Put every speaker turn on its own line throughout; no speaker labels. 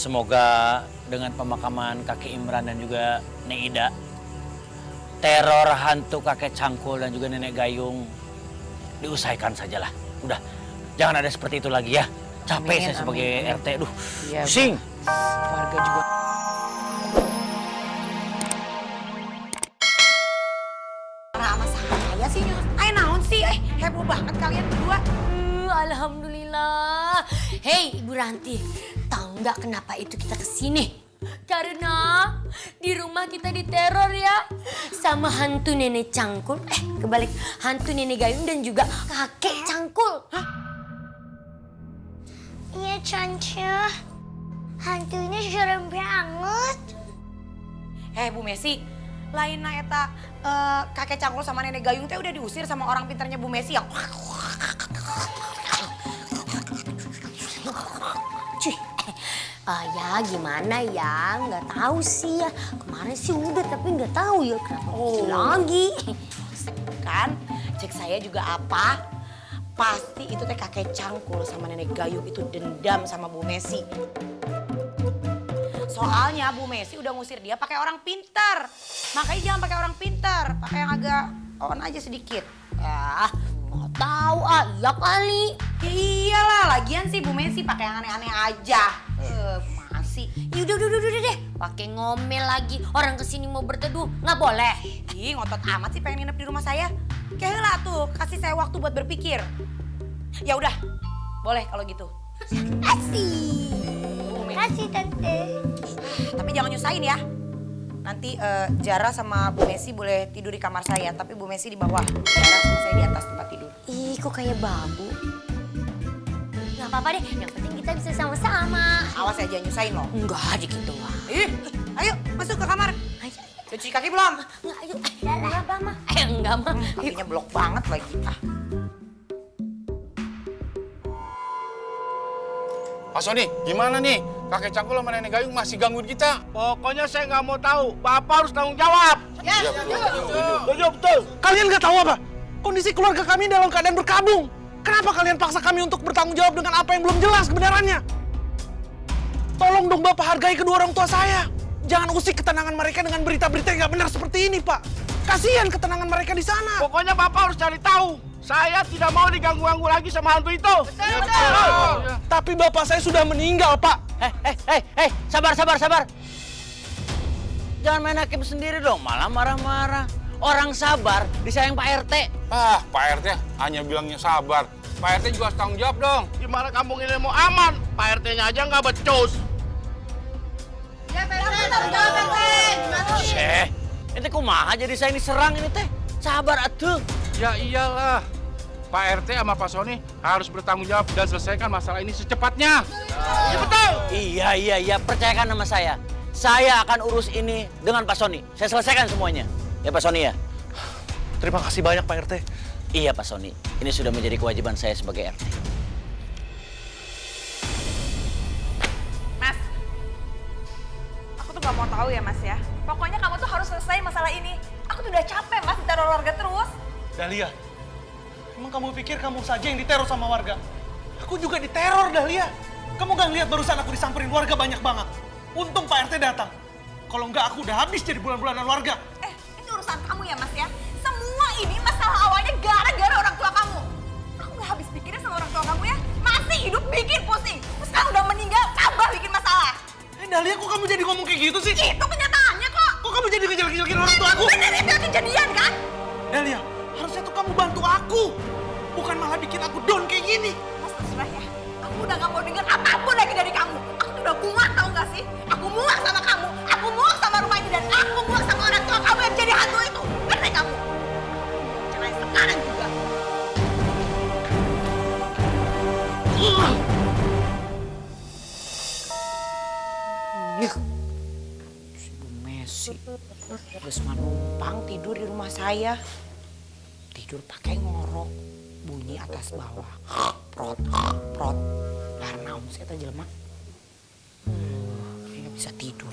Semoga dengan pemakaman kakek Imran dan juga Nek Ida, teror hantu kakek Cangkul dan juga nenek Gayung diusaikan sajalah. Udah, jangan ada seperti itu lagi ya. Capek
Amin,
saya sebagai
amin.
RT. Aduh,
Iya,
pusing.
Warga juga.
Sama saya sih, naon sih, heboh banget kalian berdua.
Alhamdulillah. Hei Ibu Ranti, tahu nggak kenapa itu kita kesini? Karena di rumah kita diteror ya sama hantu nenek Cangkul. Kebalik, hantu nenek Gayung dan juga kakek Cangkul. Hah?
Iya, Cance. Hantunya serem banget.
Bu Messi, lain eta kakek Cangkul sama nenek Gayung teh udah diusir sama orang pintarnya Bu Messi yang
Ya gimana ya, nggak tahu sih ya. Kemarin sih udah tapi nggak tahu ya kenapa lagi.
kan cek saya juga apa pasti itu teh kakek Cangkul sama nenek Gayung itu dendam sama Bu Messi. Soalnya Bu Messi udah ngusir dia pakai orang pintar. Makanya jangan pakai orang pintar, pakai yang agak on aja sedikit.
Nggak tahu iya kali.
Ya iyalah, lagian sih Bu Messi pakai yang aneh-aneh aja. Masih.
Ya udah deh. Pakai ngomel lagi. Orang kesini mau berteduh, nggak boleh.
Ih, ngotot amat sih pengen nginep di rumah saya. Kayaknya tuh, kasih saya waktu buat berpikir. Ya udah, boleh kalau gitu. Bu Messi.
Kasih, Tante.
Tapi jangan nyusahin ya. Nanti Jara sama Bu Messi boleh tidur di kamar saya, tapi Bu Messi di bawah. Jara sama saya di atas tempat tidur.
Ih, kok kayak babu. Nggak apa-apa deh, yang penting kita bisa sama-sama.
Awas ya, jangan nyusahin loh.
Enggak aja gitu wah.
Ayo masuk ke kamar.
Ayo.
Udah cuci kaki belum?
Enggak, ayo. Enggak, Mama. Enggak, Mama.
Kakinya blok banget lagi.
Pak Sony, gimana nih? Kakek Cangkul sama nenek Gayung masih gangguin kita.
Pokoknya saya nggak mau tahu. Bapak harus tanggung jawab.
Iya,
Setuju, betul.
Kalian nggak tahu apa? Kondisi keluarga kami dalam keadaan berkabung. Kenapa kalian paksa kami untuk bertanggung jawab dengan apa yang belum jelas kebenarannya? Tolong dong Bapak hargai kedua orang tua saya. Jangan usik ketenangan mereka dengan berita-berita yang nggak benar seperti ini, Pak. Kasihan ketenangan mereka di sana.
Pokoknya Bapak harus cari tahu. Saya tidak mau diganggu-ganggu lagi sama hantu itu. Betul.
Tapi Bapak saya sudah meninggal, Pak.
Sabar. Jangan main hakim sendiri dong, malah marah-marah. Orang sabar disayang Pak RT.
Pak RT hanya bilangnya sabar. Pak RT juga harus tanggung jawab dong.
Gimana kampung ini mau aman? Pak RT-nya aja nggak becus.
Ini kumaha jadi saya diserang ini teh. Sabar atuh.
Ya iyalah. Pak RT sama Pak Sony harus bertanggung jawab dan selesaikan masalah ini secepatnya.
Iya betul.
Iya, percayakan sama saya. Saya akan urus ini dengan Pak Sony. Saya selesaikan semuanya. Ya Pak Sony ya?
Terima kasih banyak, Pak RT.
Iya Pak Sony. Ini sudah menjadi kewajiban saya sebagai RT.
Mas, aku tuh gak mau tahu ya Mas ya. Pokoknya kamu tuh harus selesai masalah ini. Aku tuh udah capek Mas diteror warga terus.
Dahlia, emang kamu pikir kamu saja yang diteror sama warga? Aku juga diteror, Dahlia. Kamu gak lihat barusan aku disamperin warga banyak banget. Untung Pak RT datang. Kalau enggak aku udah habis jadi bulan-bulanan warga.
Ini urusan kamu ya Mas ya. Semua ini masalah awalnya gara-gara orang tua kamu. Aku udah habis pikirnya sama orang tua kamu ya. Masih hidup bikin pusing. Terus sekarang udah meninggal tambah bikin masalah.
Dahlia, kok kamu jadi ngomong kayak gitu sih?
Itu kenyataannya kok.
Kok kamu jadi ngejelek-jelekin orang tua aku?
Bener itu kejadian kan?
Dahlia, harusnya tuh kamu bantu aku. Bukan malah bikin aku down kayak gini.
Mas terserah ya. Aku udah gak mau denger apapun lagi dari kamu. Aku tuh udah muak tau gak sih? Aku muak sama kamu. Aku muak sama rumah ini dan aku muak sama orang tua kamu yang jadi hantu itu. Ngerti kamu? Cerai sekarang juga.
Si Bu Messi, terus numpang tidur di rumah saya. Tidur pakai ngorok, bunyi atas bawah. Prot. Karena saya terjelma. Kayak nggak bisa tidur.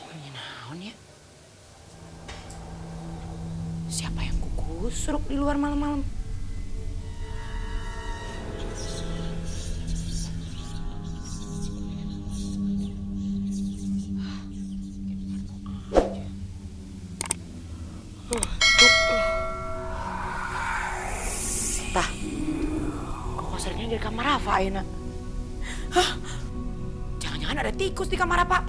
Bunyi naon ya? Siapa yang kukusruk di luar malam-malam? Suaranya dari kamar Rafa, Aina. Hah? Jangan-jangan ada tikus di kamar Rafa.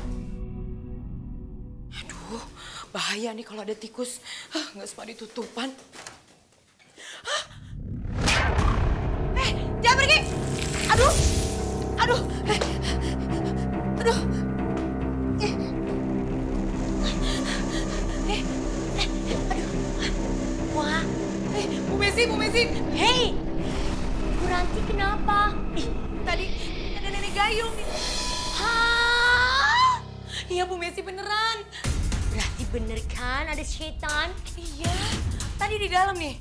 Aduh, bahaya nih kalau ada tikus. Nggak sempat ditutupan. Jangan pergi! Aduh! Aduh! Aduh!
Wah,
Bu Messi!
hei, Bu Ranti kenapa?
Tadi ada nenek gayung.
Hah?
Iya, Bu Messi beneran.
Berarti bener kan ada setan?
Iya, tadi di dalam nih.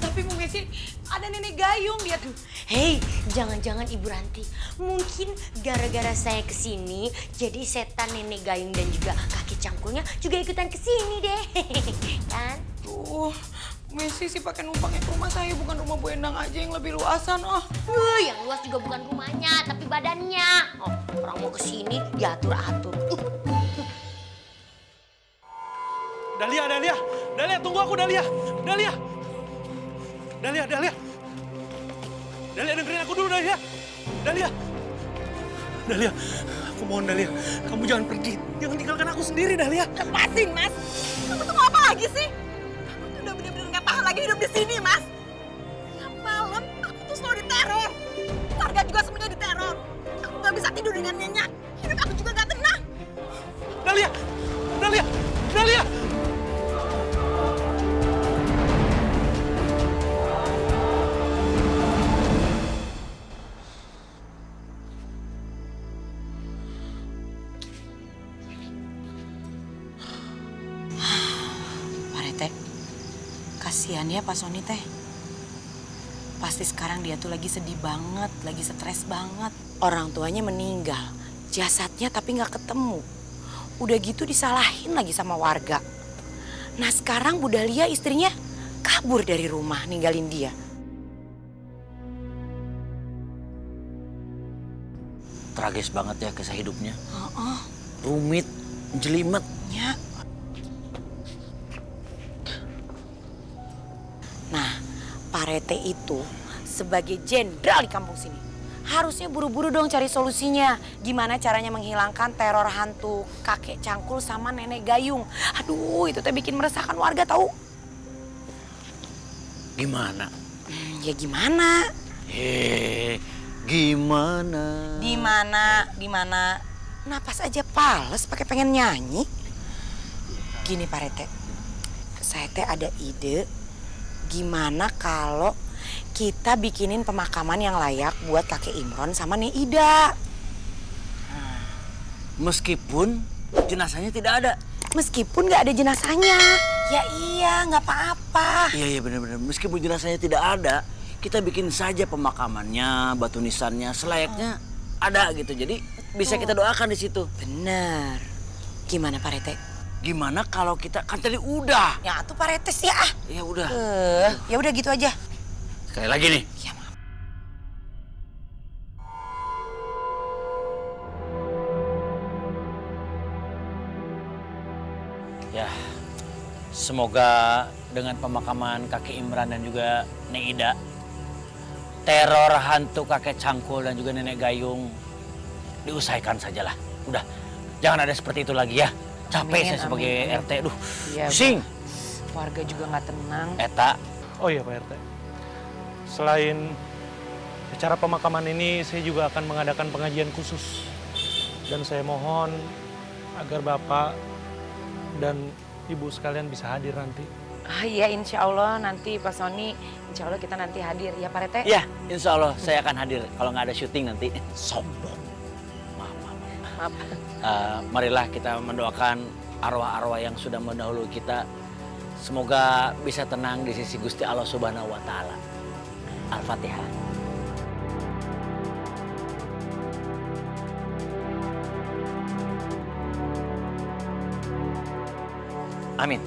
Tapi Bu Messi, ada nenek gayung, lihat tuh.
Hei, jangan-jangan Ibu Ranti. Mungkin gara-gara saya kesini, jadi setan nenek gayung dan juga kaki cangkulnya juga ikutan kesini deh. Kan?
Tuh, Bu Messi sih pakai numpangnya ke rumah saya, bukan rumah Bu Endang aja yang lebih luasan, oh.
Yang luas juga bukan rumahnya, tapi badannya. Oh, orang mau kesini diatur-atur.
Dahlia, tunggu aku Dahlia. Dahlia, dengerin aku dulu Dahlia. Dahlia, aku mohon Dahlia, kamu jangan pergi. Jangan tinggalkan aku sendiri Dahlia.
Lepasin, Mas. Kamu tuh mau apa lagi sih? Aku tuh udah bener-bener gak tahan lagi hidup di sini, Mas. Tiap malam aku tuh selalu diteror. Keluarga juga semuanya diteror. Aku gak bisa tidur dengan nyenyak. Hidup aku juga gak tenang.
Dahlia.
Pak Rete, kasihan ya Pak Sony teh. Pasti sekarang dia tuh lagi sedih banget, lagi stres banget. Orang tuanya meninggal, jasadnya tapi nggak ketemu. Udah gitu disalahin lagi sama warga. Nah sekarang Bu Dahlia istrinya kabur dari rumah, ninggalin dia.
Tragis banget ya kisah hidupnya. Rumit, jelimet.
Ya. Nah, Pak Rete itu sebagai jenderal di kampung sini harusnya buru-buru dong cari solusinya. Gimana caranya menghilangkan teror hantu kakek cangkul sama nenek gayung. Aduh, itu teh bikin meresahkan warga tahu.
Gimana?
Ya gimana?
Gimana?
Di mana? Napas aja pales pakai pengen nyanyi. Gini Pak Rete, saya teh ada ide. Gimana kalau kita bikinin pemakaman yang layak buat kakek Imron sama Nek Ida?
Meskipun jenazahnya tidak ada.
Meskipun nggak ada jenazahnya. Ya iya, nggak apa-apa.
Iya benar-benar. Meskipun jenazahnya tidak ada, kita bikin saja pemakamannya, batu nisannya selayaknya ada gitu. Jadi bisa kita doakan di situ.
Bener. Gimana Pak Rete?
Gimana kalau kita kan tadi udah?
Ya tuh Pak Rete sih ah.
Ya udah.
Ya udah gitu aja.
Sekali lagi nih.
Ya maaf.
Ya, semoga dengan pemakaman kakek Imran dan juga Nek Ida, teror hantu kakek cangkul dan juga nenek gayung diusaikan sajalah. Udah, jangan ada seperti itu lagi ya. Capek saya sebagai RT, aduh,
Iya,
pusing.
Warga juga nggak tenang.
Eta,
Oh iya Pak RT. Selain acara pemakaman ini, saya juga akan mengadakan pengajian khusus. Dan saya mohon agar Bapak dan Ibu sekalian bisa hadir nanti.
Iya insya Allah nanti Pak Sony, insya Allah kita nanti hadir ya Pak Rete.
ya insya Allah saya akan hadir kalau nggak ada syuting nanti. Sombong. Maaf. Marilah kita mendoakan arwah-arwah yang sudah mendahului kita. Semoga bisa tenang di sisi Gusti Allah Subhanahu wa Ta'ala. Al-Fatihah. Amin.